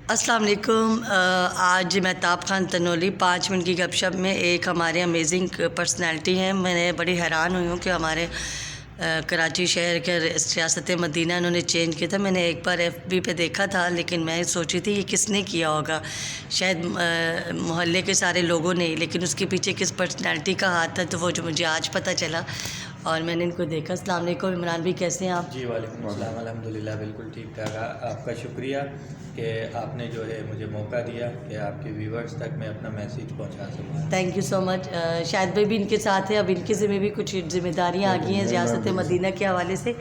السلام علیکم۔ آج مہتاب خان تنولی 5 منٹ کی گپ شپ میں ایک ہمارے امیزنگ پرسنالٹی ہیں۔ میں بڑی حیران ہوئی ہوں کہ ہمارے کراچی شہر کے ریاست مدینہ انہوں نے چینج کیا تھا۔ میں نے ایک بار FB پہ دیکھا تھا، لیکن میں سوچی تھی یہ کس نے کیا ہوگا، شاید محلے کے سارے لوگوں نے، لیکن اس کے پیچھے کس پرسنالٹی کا ہاتھ تھا تو وہ جو مجھے آج پتہ چلا اور میں نے ان کو دیکھا۔ السلام علیکم عمران بھی، کیسے ہیں آپ؟ جی وعلیکم السلام، الحمدللہ بالکل ٹھیک ٹھاک۔ آپ کا شکریہ کہ آپ نے جو ہے مجھے موقع دیا کہ آپ کے ویورز تک میں اپنا میسیج پہنچا سکوں۔ تھینک یو سو مچ۔ شاہد بھائی بھی ان کے ساتھ ہیں، اب ان کے ذمہ بھی کچھ ذمہ داریاں آ گئی ہیں ریاست مدینہ کے حوالے سے۔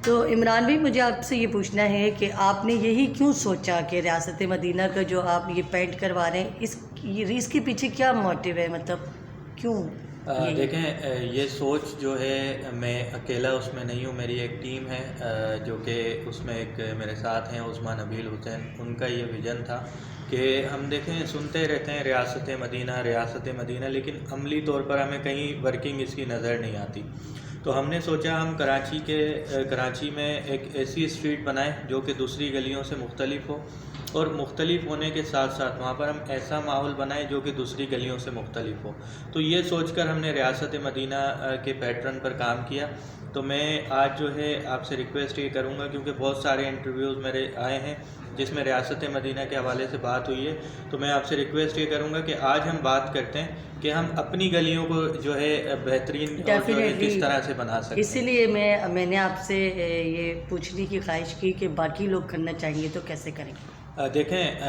تو عمران بھائی، مجھے آپ سے یہ پوچھنا ہے کہ آپ نے یہی کیوں سوچا کہ ریاست مدینہ کا جو آپ یہ پینٹ کروا رہے ہیں، اس کے پیچھے کیا موٹیو ہے، مطلب کیوں؟ دیکھیں، یہ سوچ جو ہے میں اکیلا اس میں نہیں ہوں، میری ایک ٹیم ہے جو کہ اس میں ایک میرے ساتھ ہیں عثمان نبیل حسین۔ ان کا یہ ویژن تھا کہ ہم دیکھیں سنتے رہتے ہیں ریاست مدینہ، لیکن عملی طور پر ہمیں کہیں ورکنگ اس کی نظر نہیں آتی۔ تو ہم نے سوچا ہم کراچی میں ایک ایسی اسٹریٹ بنائیں جو کہ دوسری گلیوں سے مختلف ہو، اور مختلف ہونے کے ساتھ ساتھ وہاں پر ہم ایسا ماحول بنائیں جو کہ دوسری گلیوں سے مختلف ہو۔ تو یہ سوچ کر ہم نے ریاست مدینہ کے پیٹرن پر کام کیا۔ تو میں آج جو ہے آپ سے ریکویسٹ یہ کروں گا، کیونکہ بہت سارے انٹرویوز میرے آئے ہیں جس میں ریاست مدینہ کے حوالے سے بات ہوئی ہے، تو میں آپ سے ریکویسٹ یہ کروں گا کہ آج ہم بات کرتے ہیں کہ ہم اپنی گلیوں کو جو ہے بہترین اور جو ہے کس طرح سے بنا سکتے ہیں۔ اسی لیے میں نے آپ سے یہ پوچھنے کی خواہش کی کہ باقی لوگ کرنا چاہیں گے تو کیسے کریں؟ دیکھیں،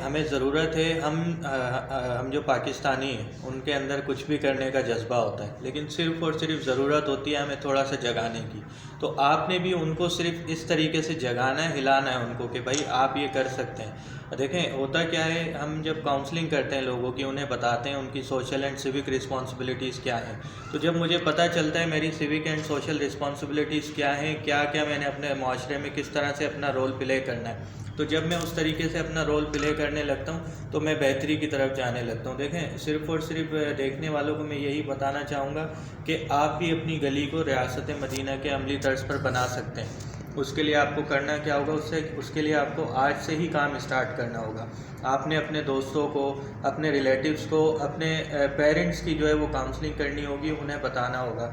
ہمیں ضرورت ہے، ہم جو پاکستانی ہیں ان کے اندر کچھ بھی کرنے کا جذبہ ہوتا ہے، لیکن صرف اور صرف ضرورت ہوتی ہے ہمیں تھوڑا سا جگانے کی۔ تو آپ نے بھی ان کو صرف اس طریقے سے جگانا ہے، ہلانا ہے ان کو کہ بھائی آپ یہ کر سکتے ہیں۔ دیکھیں ہوتا کیا ہے، ہم جب کاؤنسلنگ کرتے ہیں لوگوں کی، انہیں بتاتے ہیں ان کی سوشل اینڈ سیوک رسپانسبلٹیز کیا ہیں، تو جب مجھے پتہ چلتا ہے میری سیوک اینڈ سوشل رسپانسبلٹیز کیا ہیں، کیا میں نے اپنے معاشرے میں کس طرح سے اپنا رول پلے کرنا ہے، تو جب میں اس طریقے سے اپنا رول پلے کرنے لگتا ہوں تو میں بہتری کی طرف جانے لگتا ہوں۔ دیکھیں، صرف اور صرف دیکھنے والوں کو میں یہی بتانا چاہوں گا کہ آپ بھی اپنی گلی کو ریاست مدینہ کے عملی طرز پر بنا سکتے ہیں۔ اس کے لیے آپ کو کرنا کیا ہوگا، اس کے لیے آپ کو آج سے ہی کام اسٹارٹ کرنا ہوگا۔ آپ نے اپنے دوستوں کو، اپنے ریلیٹیوز کو، اپنے پیرنٹس کی جو ہے وہ کاؤنسلنگ کرنی ہوگی، انہیں بتانا ہوگا،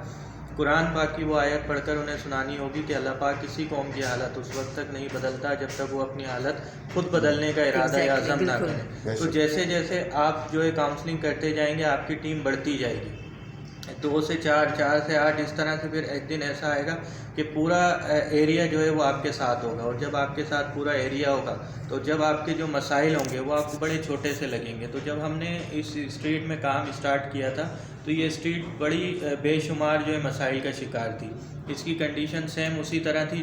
قرآن پاک کی وہ آیت پڑھ کر انہیں سنانی ہوگی کہ اللہ پاک کسی قوم کی حالت اس وقت تک نہیں بدلتا جب تک وہ اپنی حالت خود بدلنے کا ارادہ یا عزم نہ کرے۔ تو جیسے جیسے آپ جو ہے کاؤنسلنگ کرتے جائیں گے، آپ کی ٹیم بڑھتی جائے گی، 2 سے 4، 4 سے 8، اس طرح سے پھر ایک دن ایسا آئے گا کہ پورا ایریا جو ہے وہ آپ کے ساتھ ہوگا، اور جب آپ کے ساتھ پورا ایریا ہوگا تو جب آپ کے جو مسائل ہوں گے وہ آپ کو بڑے چھوٹے سے لگیں گے۔ تو جب ہم نے اس اسٹریٹ میں کام اسٹارٹ کیا تھا تو یہ اسٹریٹ بڑی بے شمار جو ہے مسائل کا شکار تھی۔ اس کی کنڈیشن سیم اسی طرح تھی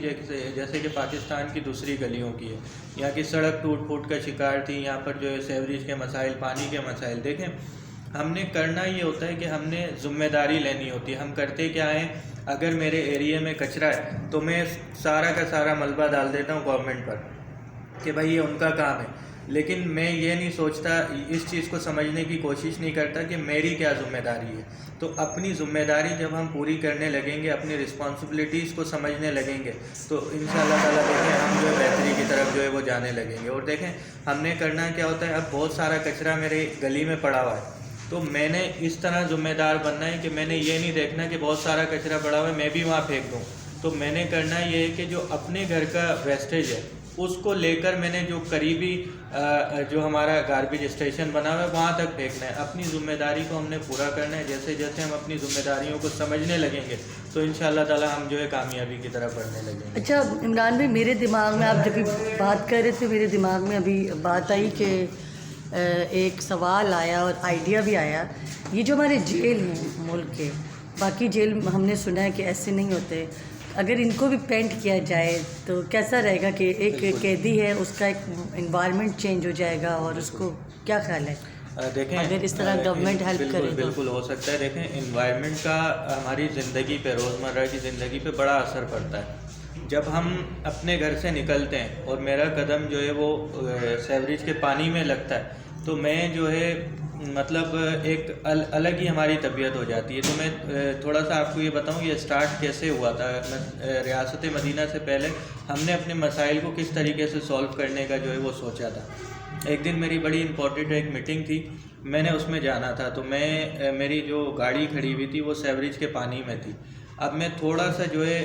جیسے کہ پاکستان کی دوسری گلیوں کی ہے۔ یہاں کی سڑک ٹوٹ پھوٹ کا شکار تھی، یہاں پر جو ہے سیوریج کے مسائل، پانی کے مسائل۔ دیکھیں، ہم نے کرنا یہ ہوتا ہے کہ ہم نے ذمہ داری لینی ہوتی ہے۔ ہم کرتے کیا ہیں، اگر میرے ایریے میں کچرا ہے تو میں سارا کا سارا ملبہ ڈال دیتا ہوں گورنمنٹ پر کہ بھائی یہ ان کا کام ہے، لیکن میں یہ نہیں سوچتا، اس چیز کو سمجھنے کی کوشش نہیں کرتا کہ میری کیا ذمہ داری ہے۔ تو اپنی ذمہ داری جب ہم پوری کرنے لگیں گے، اپنی رسپانسبلٹیز کو سمجھنے لگیں گے، تو انشاءاللہ تعالیٰ دیکھیں ہم جو ہے بہتری کی طرف جو ہے وہ جانے لگیں گے۔ اور دیکھیں ہم نے کرنا کیا ہوتا ہے، اب بہت سارا کچرا میرے گلی میں پڑا ہوا ہے، تو میں نے اس طرح ذمہ دار بننا ہے کہ میں نے یہ نہیں دیکھنا کہ بہت سارا کچرا پڑا ہوا ہے میں بھی وہاں پھینک دوں۔ تو میں نے کرنا یہ ہے کہ جو اپنے گھر کا ویسٹیج ہے اس کو لے کر میں نے جو قریبی جو ہمارا گاربیج اسٹیشن بنا ہوا ہے وہاں تک پھینکنا ہے۔ اپنی ذمہ داری کو ہم نے پورا کرنا ہے۔ جیسے جیسے ہم اپنی ذمہ داریوں کو سمجھنے لگیں گے تو انشاءاللہ تعالی ہم جو ہے کامیابی کی طرف بڑھنے لگیں گے۔ اچھا عمران بھائی، میرے دماغ میں آپ جب بات کر رہے تھے میرے دماغ میں ابھی بات آئی کہ ایک سوال آیا اور آئیڈیا بھی آیا۔ یہ جو ہمارے جیل ہیں ملک کے، باقی جیل ہم نے سنا ہے کہ ایسے نہیں ہوتے، اگر ان کو بھی پینٹ کیا جائے تو کیسا رہے گا کہ ایک قیدی ہے اس کا ایک انوائرمنٹ چینج ہو جائے گا، اور اس کو کیا خیال ہے دیکھیں اگر اس طرح گورنمنٹ ہیلپ کرے؟ بالکل ہو سکتا ہے۔ دیکھیں انوائرمنٹ کا ہماری زندگی پہ، روزمرہ کی زندگی پہ بڑا اثر پڑتا ہے۔ جب ہم اپنے گھر سے نکلتے ہیں اور میرا قدم جو ہے وہ سیوریج کے پانی میں لگتا ہے تو میں جو ہے مطلب ایک الگ ہی ہماری طبیعت ہو جاتی ہے. تو میں تھوڑا سا آپ کو یہ بتاؤں یہ اسٹارٹ کیسے ہوا تھا. ریاست مدینہ سے پہلے ہم نے اپنے مسائل کو کس طریقے سے سولو کرنے کا جو ہے وہ سوچا تھا. ایک دن میری بڑی امپورٹنٹ ایک میٹنگ تھی, میں نے اس میں جانا تھا. تو میری جو گاڑی کھڑی ہوئی تھی وہ سیوریج کے پانی میں تھی. اب میں تھوڑا سا جو ہے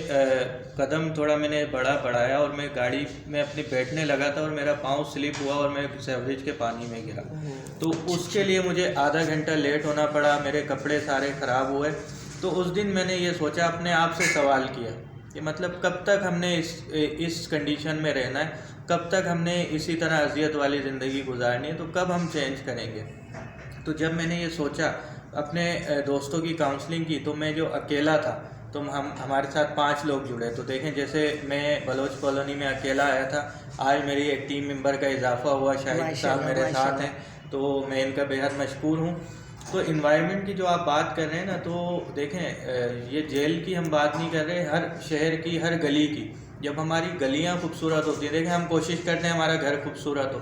قدم تھوڑا میں نے بڑھایا اور میں گاڑی میں اپنی بیٹھنے لگا تھا اور میرا پاؤں سلپ ہوا اور میں سیوریج کے پانی میں گرا. تو اس کے لیے مجھے آدھا گھنٹہ لیٹ ہونا پڑا, میرے کپڑے سارے خراب ہوئے. تو اس دن میں نے یہ سوچا, اپنے آپ سے سوال کیا کہ مطلب کب تک ہم نے اس کنڈیشن میں رہنا ہے, کب تک ہم نے اسی طرح اذیت والی زندگی گزارنی ہے, تو کب ہم چینج کریں گے. تو جب میں نے یہ سوچا, اپنے دوستوں کی کاؤنسلنگ کی, تو میں جو اکیلا تھا تو ہمارے ساتھ 5 لوگ جڑے. تو دیکھیں جیسے میں بلوچ کالونی میں اکیلا آیا تھا, آج میری ایک ٹیم ممبر کا اضافہ ہوا, شاہد صاحب میرے ساتھ ہیں, تو میں ان کا بےحد مشکور ہوں. تو انوائرمنٹ کی جو آپ بات کر رہے ہیں نا, تو دیکھیں یہ جیل کی ہم بات نہیں کر رہے, ہر شہر کی, ہر گلی کی. جب ہماری گلیاں خوبصورت ہوتی ہیں, دیکھیں ہم کوشش کرتے ہیں ہمارا گھر خوبصورت ہو,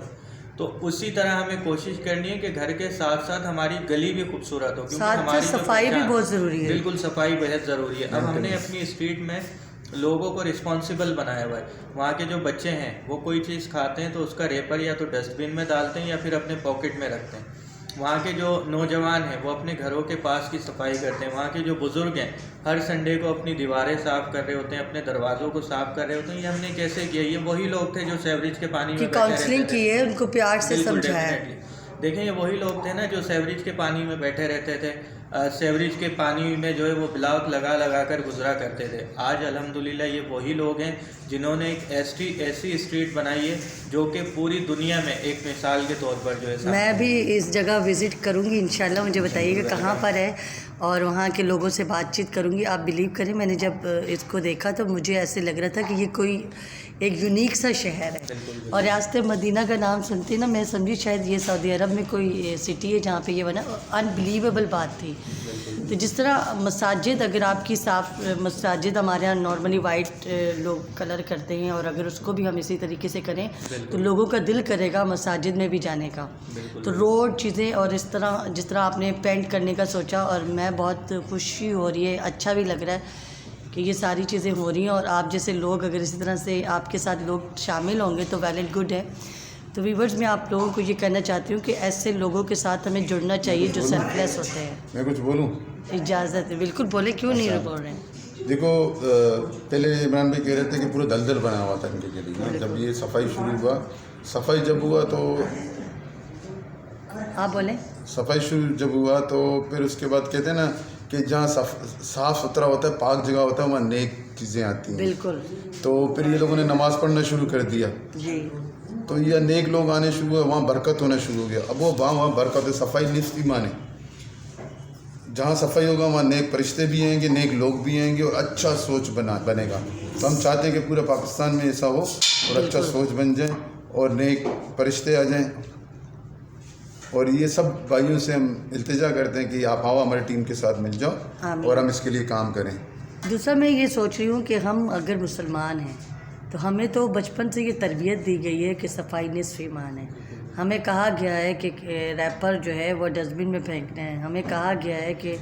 تو اسی طرح ہمیں کوشش کرنی ہے کہ گھر کے ساتھ ساتھ ہماری گلی بھی خوبصورت ہو, کیونکہ ہماری صفائی بھی بہت ضروری ہے. بالکل صفائی بہت ضروری ہے. اب ہم نے اپنی اسٹریٹ میں لوگوں کو رسپانسیبل بنایا ہوا ہے. وہاں کے جو بچے ہیں وہ کوئی چیز کھاتے ہیں تو اس کا ریپر یا تو ڈسٹ بن میں ڈالتے ہیں یا پھر اپنے پاکٹ میں رکھتے ہیں. وہاں کے جو نوجوان ہیں وہ اپنے گھروں کے پاس کی صفائی کرتے ہیں. وہاں کے جو بزرگ ہیں ہر سنڈے کو اپنی دیواریں صاف کر رہے ہوتے ہیں, اپنے دروازوں کو صاف کر رہے ہوتے ہیں. یہ ہم نے کیسے کیا؟ یہ وہی لوگ تھے جو سیوریج کے پانی میں کاؤنسلنگ کی ہے, ان کو پیار سے سمجھایا. دیکھیں یہ وہی لوگ تھے نا جو سیوریج کے پانی میں بیٹھے رہتے تھے, سیوریج کے پانی میں جو ہے وہ بلاک لگا کر گزرا کرتے تھے. آج الحمدللہ یہ وہی لوگ ہیں جنہوں نے ایک ایسی اسٹریٹ بنائی ہے جو کہ پوری دنیا میں ایک مثال کے طور پر جو ہے. میں بھی اس جگہ وزٹ کروں گی انشاءاللہ, مجھے بتائیے گا کہاں پر ہے, اور وہاں کے لوگوں سے بات چیت کروں گی. آپ بلیو کریں, میں نے جب اس کو دیکھا تو مجھے ایسے لگ رہا تھا کہ یہ کوئی ایک یونیک سا شہر ہے. اور ریاست مدینہ کا نام سنتے نا میں سمجھی شاید یہ سعودی عرب میں کوئی سٹی ہے جہاں پہ یہ بنا. انبلیویبل بات تھی. تو جس طرح مساجد, اگر آپ کی صاف مساجد ہمارے یہاں نارملی وائٹ لوگ کلر کرتے ہیں, اور اگر اس کو بھی ہم اسی طریقے سے کریں تو لوگوں کا دل کرے گا مساجد میں بھی جانے کا. تو روڈ چیزیں اور اس طرح جس طرح آپ نے پینٹ کرنے کا سوچا, اور میں بہت خوشی ہو رہی ہے, اچھا بھی لگ رہا ہے کہ یہ ساری چیزیں ہو رہی ہیں. اور آپ جیسے لوگ اگر اسی طرح سے آپ کے ساتھ لوگ شامل ہوں گے تو ویل اینڈ گڈ ہے. تو ویورز میں آپ لوگوں کو یہ کہنا چاہتی ہوں کہ ایسے لوگوں کے ساتھ ہمیں جڑنا چاہیے جو سیلفلیس ہوتے ہیں. میں کچھ بولوں؟ اجازت ہے, بالکل بولے, کیوں نہیں بول رہے ہیں. دیکھو پہلے عمران بھائی کہہ رہے تھے کہ پورا دلدل بنا ہوا تھا ان کے لیے. جب یہ صفائی شروع ہوا, صفائی جب ہوا تو آپ بولیں. صفائی شروع جب ہوا تو پھر اس کے بعد کہتے ہیں نا کہ جہاں صاف ستھرا ہوتا ہے, پاک جگہ ہوتا ہے, وہاں نیک چیزیں آتی ہیں. بالکل. تو پھر یہ لوگوں نے نماز پڑھنا شروع کر دیا. جی. تو یہ نیک لوگ آنے شروع ہوئے, وہاں برکت ہونا شروع ہو گیا. اب وہ وہاں برکت ہے. صفائی نصف ایمان ہے. جہاں صفائی ہوگا وہاں نیک فرشتے بھی آئیں گے, نیک لوگ بھی آئیں گے, اور اچھا سوچ بنے گا. تو ہم چاہتے ہیں کہ پورے پاکستان میں ایسا ہو اور اچھا سوچ بن جائے اور نیک فرشتے آ جائیں. اور یہ سب بھائیوں سے ہم التجا کرتے ہیں کہ آپ آؤ ہماری ٹیم کے ساتھ مل جاؤ اور ہم اس کے لیے کام کریں. دوسرا میں یہ سوچ رہی ہوں کہ ہم اگر مسلمان ہیں تو ہمیں تو بچپن سے یہ تربیت دی گئی ہے کہ صفائی نصف ایمان ہے. ہمیں کہا گیا ہے کہ ریپر جو ہے وہ ڈسٹ بن میں پھینکنا ہے. ہمیں کہا گیا ہے کہ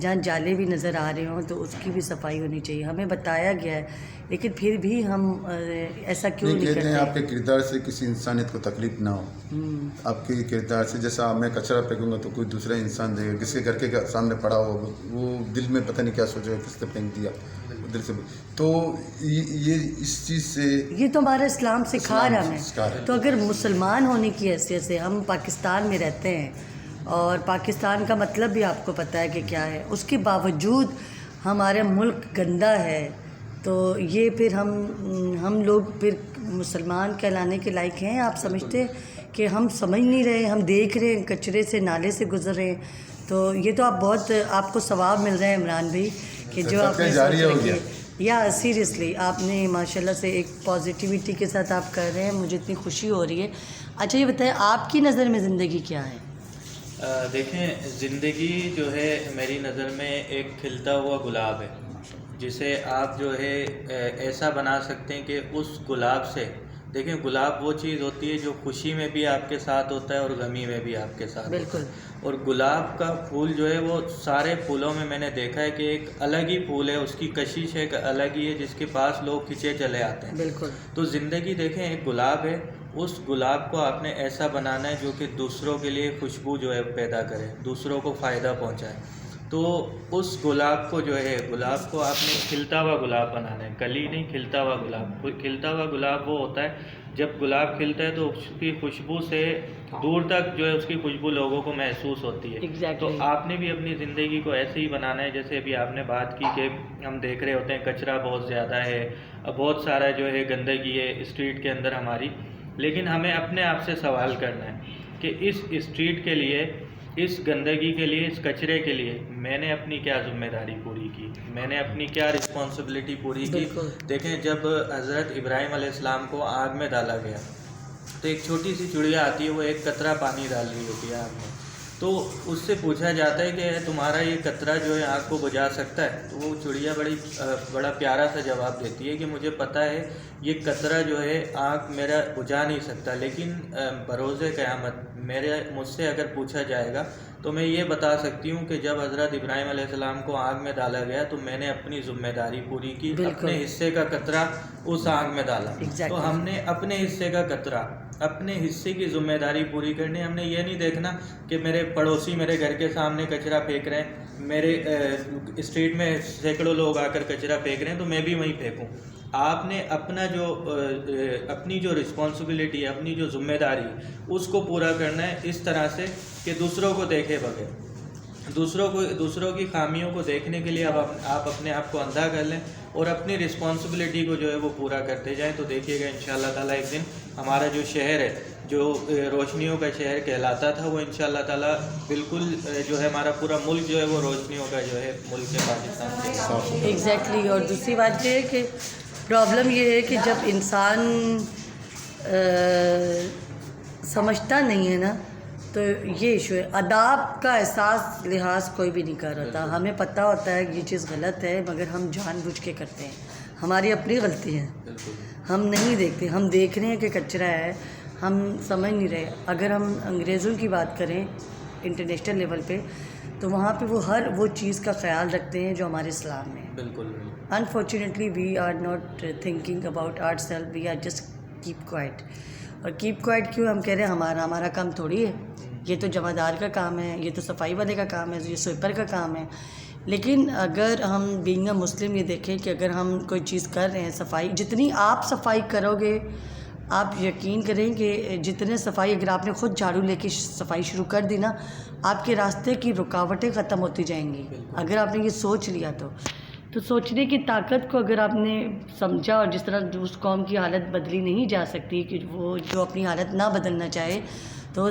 جہاں جالے بھی نظر آ رہے ہوں تو اس کی بھی صفائی ہونی چاہیے. ہمیں بتایا گیا ہے, لیکن پھر بھی ہم ایسا کیوں نہیں کرتے ہیں. آپ کے کردار سے کسی انسانیت کو تکلیف نہ ہو. آپ کے کردار سے, جیسا میں کچرا پھینکوں گا تو کوئی دوسرا انسان دے گا, کس کے گھر کے سامنے پڑا ہوگا, وہ دل میں پتہ نہیں کیا سوچے گا, کس نے پھینک دیا دل سے. تو یہ اس چیز سے, یہ تو ہمارا اسلام سکھا رہا ہمیں. تو اگر مسلمان ہونے کی حیثیت سے ہم پاکستان میں رہتے ہیں, اور پاکستان کا مطلب بھی آپ کو پتہ ہے کہ کیا ہے, اس کے باوجود ہمارا ملک گندا ہے, تو یہ پھر ہم لوگ پھر مسلمان کہلانے کے لائق ہیں. آپ سمجھتے کہ ہم سمجھ نہیں رہے, ہم دیکھ رہے ہیں کچرے سے نالے سے گزر رہے ہیں. تو یہ تو آپ بہت آپ کو ثواب مل رہا ہے عمران بھائی, کہ جو آپ نے سوچ رکھی ہے. یا سیریسلی آپ نے ماشاءاللہ سے ایک پازیٹیوٹی کے ساتھ آپ کر رہے ہیں, مجھے اتنی خوشی ہو رہی ہے. اچھا یہ بتائیں, آپ کی نظر میں زندگی کیا ہے؟ دیکھیں زندگی جو ہے میری نظر میں ایک کھلتا ہوا گلاب ہے, جسے آپ جو ہے ایسا بنا سکتے ہیں کہ اس گلاب سے دیکھیں گلاب وہ چیز ہوتی ہے جو خوشی میں بھی آپ کے ساتھ ہوتا ہے اور غمی میں بھی آپ کے ساتھ بالکل. اور گلاب کا پھول جو ہے وہ سارے پھولوں میں نے دیکھا ہے کہ ایک الگ ہی پھول ہے, اس کی کشش ایک الگ ہی ہے جس کے پاس لوگ کھنچے چلے آتے ہیں. بالکل. تو زندگی دیکھیں ایک گلاب ہے, اس گلاب کو آپ نے ایسا بنانا ہے جو کہ دوسروں کے لیے خوشبو جو ہے پیدا کرے, دوسروں کو فائدہ پہنچائے. تو اس گلاب کو جو ہے گلاب کو آپ نے کھلتا ہوا گلاب بنانا ہے, کلی نہیں, کھلتا ہوا گلاب. کھلتا ہوا گلاب وہ ہوتا ہے جب گلاب کھلتا ہے تو اس کی خوشبو سے دور تک جو ہے اس کی خوشبو لوگوں کو محسوس ہوتی ہے. Exactly. تو آپ نے بھی اپنی زندگی کو ایسے ہی بنانا ہے جیسے ابھی آپ نے بات کی کہ ہم دیکھ رہے ہوتے ہیں کچرا بہت زیادہ ہے, بہت سارا جو ہے گندگی ہے اسٹریٹ کے اندر ہماری, لیکن ہمیں اپنے آپ سے سوال کرنا ہے کہ اس اسٹریٹ کے لیے, اس گندگی کے لیے, اس کچرے کے لیے میں نے اپنی کیا ذمہ داری پوری کی, میں نے اپنی کیا رسپانسبلٹی پوری کی. دیکھیں جب حضرت ابراہیم علیہ السلام کو آگ میں ڈالا گیا تو ایک چھوٹی سی چڑیا آتی ہے, وہ ایک قطرہ پانی ڈال رہی ہوتی ہے آگ میں, تو اس سے پوچھا جاتا ہے کہ تمہارا یہ قطرہ جو ہے آگ کو بجھا سکتا ہے؟ تو وہ چڑیا بڑا پیارا سا جواب دیتی ہے کہ مجھے پتہ ہے یہ قطرہ جو ہے آگ میرا بجھا نہیں سکتا, لیکن بروز قیامت مجھ سے اگر پوچھا جائے گا تو میں یہ بتا سکتی ہوں کہ جب حضرت ابراہیم علیہ السلام کو آگ میں ڈالا گیا تو میں نے اپنی ذمہ داری پوری کی, اپنے حصے کا قطرہ اس آگ میں ڈالا. تو ہم نے اپنے حصے کا قطرہ, اپنے حصے کی ذمہ داری پوری کرنی. ہم نے یہ نہیں دیکھنا کہ میرے پڑوسی میرے گھر کے سامنے کچرا پھینک رہے ہیں, میرے اسٹریٹ میں سینکڑوں لوگ آ کر کچرا پھینک رہے ہیں تو میں بھی وہیں پھینکوں. آپ نے اپنی جو رسپانسبلٹی ہے, اپنی جو ذمہ داری ہے اس کو پورا کرنا ہے اس طرح سے کہ دوسروں کو دیکھے بغیر, دوسروں کی خامیوں کو دیکھنے کے لیے اب آپ اپنے آپ کو اندھا کر لیں اور اپنی رسپانسبلٹی کو جو ہے وہ پورا کرتے جائیں. تو دیکھیے گا انشاءاللہ تعالیٰ ایک دن ہمارا جو شہر ہے جو روشنیوں کا شہر کہلاتا تھا وہ انشاءاللہ تعالیٰ بالکل جو ہے ہمارا پورا ملک جو ہے وہ روشنیوں کا جو ہے ملک ہے پاکستان. ایگزیکٹلی. اور دوسری بات یہ ہے کہ پرابلم یہ ہے کہ جب انسان سمجھتا نہیں ہے نا تو یہ ایشو ہے. آداب کا احساس لحاظ کوئی بھی نہیں کر رہا تھا. ہمیں پتہ ہوتا ہے کہ یہ چیز غلط ہے مگر ہم جان بوجھ کے کرتے ہیں, ہماری اپنی غلطی ہے, ہم نہیں دیکھتے. ہم دیکھ رہے ہیں کہ کچرا ہے, ہم سمجھ نہیں رہے. اگر ہم انگریزوں کی بات کریں انٹرنیشنل لیول پہ تو وہاں پہ وہ ہر وہ چیز کا خیال رکھتے ہیں جو ہمارے اسلام میں ہے. بالکل. Unfortunately we are not thinking about our self, we are just keep quiet. اور کیپ کوائٹ کیوں ہم کہہ رہے ہیں؟ ہمارا کام تھوڑی ہے, یہ تو جمع دار کا کام ہے, یہ تو صفائی والے کا کام ہے, یہ سویپر کا کام ہے. لیکن اگر ہم بینگ اے مسلم یہ دیکھیں کہ اگر ہم کوئی چیز کر رہے ہیں, صفائی جتنی آپ صفائی کرو گے, آپ یقین کریں کہ جتنے صفائی اگر آپ نے خود جھاڑو لے کے صفائی شروع کر دی نا, آپ کے راستے کی رکاوٹیں ختم ہوتی جائیں گی. اگر آپ نے یہ سوچ لیا تو سوچنے کی طاقت کو اگر آپ نے سمجھا, اور جس طرح اس قوم کی حالت بدلی نہیں جا سکتی کہ وہ جو اپنی حالت نہ بدلنا چاہے تو وہ